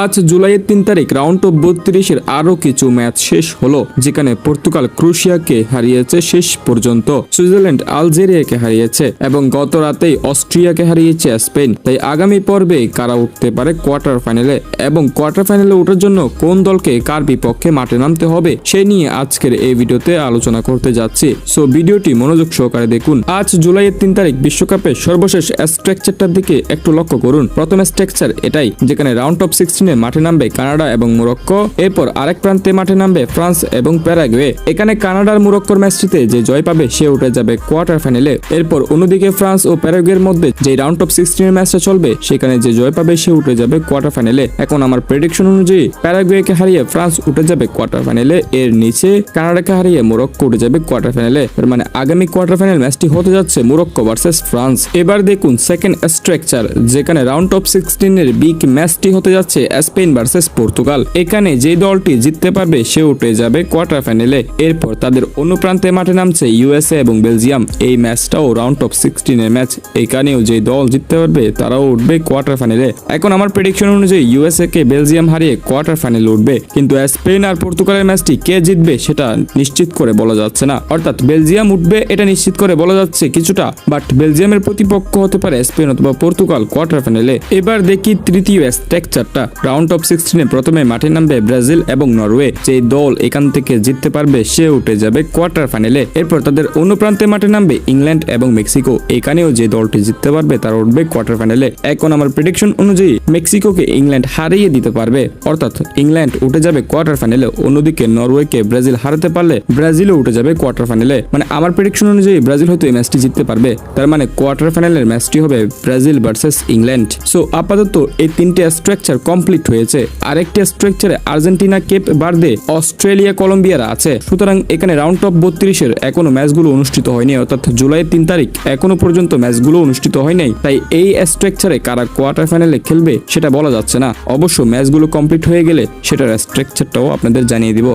আজ জুলাইয়ের 3 তারিখ রাউন্ড অফ 32-এর আরো কিছু ম্যাচ শেষ হলো, যেখানে পর্তুগাল ক্রোয়েশিয়াকে হারিয়েছে শেষ পর্যন্ত, সুইজারল্যান্ড আলজেরিয়াকে হারিয়েছে এবং গত রাতেই অস্ট্রিয়াকে হারিয়েছে স্পেন। তাই আগামী পর্বে কারা উঠতে পারে কোয়ার্টার ফাইনালে এবং কোয়ার্টার ফাইনালে ওঠার জন্য কোন দলকে কার বিপক্ষে মাঠে নামতে হবে সে নিয়ে আজকের এই ভিডিওতে আলোচনা করতে যাচ্ছি। সো ভিডিওটি মনোযোগ সহকারে দেখুন। আজ জুলাইয়ের 3 তারিখ বিশ্বকাপের সর্বশেষ স্ট্রাকচারটার দিকে একটু লক্ষ্য করুন। প্রথম স্ট্রাকচার এটাই, যেখানে রাউন্ড অফ 16 মাঠে নামবে কানাডা এবং মোরক্কো, এরপর আরেক প্রান্তে মাঠে নামবে ফ্রান্স এবং প্যারাগুয়ে। এখানে কানাডার মোরক্কোর ম্যাচটিতে যে জয় পাবে সে উঠে যাবে কোয়ার্টার ফাইনালে। এরপর অন্যদিকে ফ্রান্স ও প্যারাগুয়ের মধ্যে যে রাউন্ড অফ 16 ম্যাচটা চলবে সেখানে যে জয় পাবে সে উঠে যাবে কোয়ার্টার ফাইনালে। এখন আমার প্রেডিকশন অনুযায়ী প্যারাগুয়েকে হারিয়ে ফ্রান্স উঠে যাবে কোয়ার্টার ফাইনালে, এর নিচে কানাডাকে হারিয়ে মোরক্কো উঠে যাবে কোয়ার্টার ফাইনালে। তার মানে আগামী কোয়ার্টার ফাইনাল ম্যাচটি হতে যাচ্ছে মোরক্কো ভার্সেস ফ্রান্স। এবার দেখুন সেকেন্ড স্ট্রাকচার, যেখানে রাউন্ড অফ 16 এর বিগ ম্যাচটি হতে যাচ্ছে স্পেন ভার্সেস পর্তুগাল। এখানে যে দলটি জিততে পারবে সে উঠে যাবে কোয়ার্টার ফাইনালে। এরপর তাদের অন্য প্রান্তে মাঠে নামছে ইউএসএ এবং বেলজিয়াম। এই ম্যাচটাও রাউন্ড অফ 16 এর ম্যাচ, এখানেও যে দল জিততে পারবে তারাও উঠবে কোয়ার্টার ফাইনালে। এখন আমার প্রেডিকশন অনুযায়ী ইউএসএ কে বেলজিয়াম হারিয়ে কোয়ার্টার ফাইনালে উঠবে, কিন্তু স্পেন আর পর্তুগালের ম্যাচটি কে জিতবে সেটা নিশ্চিত করে বলা যাচ্ছে না। অর্থাৎ বেলজিয়াম উঠবে এটা নিশ্চিত করে বলা যাচ্ছে কিছুটা, বাট বেলজিয়ামের প্রতিপক্ষ হতে পারে স্পেন অথবা পর্তুগাল কোয়ার্টার ফাইনালে। এবার দেখি তৃতীয় স্ট্রাকচারটা, রাউন্ড অফ 16 প্রথমে মাঠে নামবে ব্রাজিল এবং নরওয়ে। যে দল এখান থেকে জিততে পারবে সে উঠে যাবে কোয়ার্টার ফাইনালে। এরপর তাদের অন্য প্রান্তে মাঠে নামবে ইংল্যান্ড এবং মেক্সিকো। এখানেও যে দলটি জিততে পারবে তারা উঠবে কোয়ার্টার ফাইনালে। এখন আমার প্রেডিকশন অনুযায়ী মেক্সিকোকে ইংল্যান্ড হারিয়ে দিতে পারবে, অর্থাৎ ইংল্যান্ড উঠে যাবে কোয়ার্টার ফাইনালে। অন্যদিকে নরওয়েকে ব্রাজিল হারাতে পারলে ব্রাজিলও উঠে যাবে কোয়ার্টার ফাইনালে। মানে আমার প্রেডিকশন অনুযায়ী ব্রাজিল হয়তো এই ম্যাচটি জিততে পারবে, তার মানে কোয়ার্টার ফাইনালের ম্যাচটি হবে ব্রাজিল ভার্সেস ইংল্যান্ড। সো আপাতত এই তিনটে স্ট্রাকচার কমপ্লিট হয়েছে। আরেকটি স্ট্রাকচারে আর্জেন্টিনা, কেপ ভার্দে, অস্ট্রেলিয়া, কলম্বিয়ার আছে। সুতরাং এখানে রাউন্ড অফ 32-এর এখনো ম্যাচগুলো অনুষ্ঠিত হয়নি, অর্থাৎ জুলাইয়ের 3 তারিখ এখনো পর্যন্ত ম্যাচগুলো অনুষ্ঠিত হয় নাই। তাই এই স্ট্রাকচারে কারা কোয়ার্টার ফাইনালে খেলবে সেটা বলা যাচ্ছে না। অবশ্য ম্যাচগুলো কমপ্লিট হয়ে গেলে সেটার স্ট্রাকচারটাও আপনাদের জানিয়ে দিব।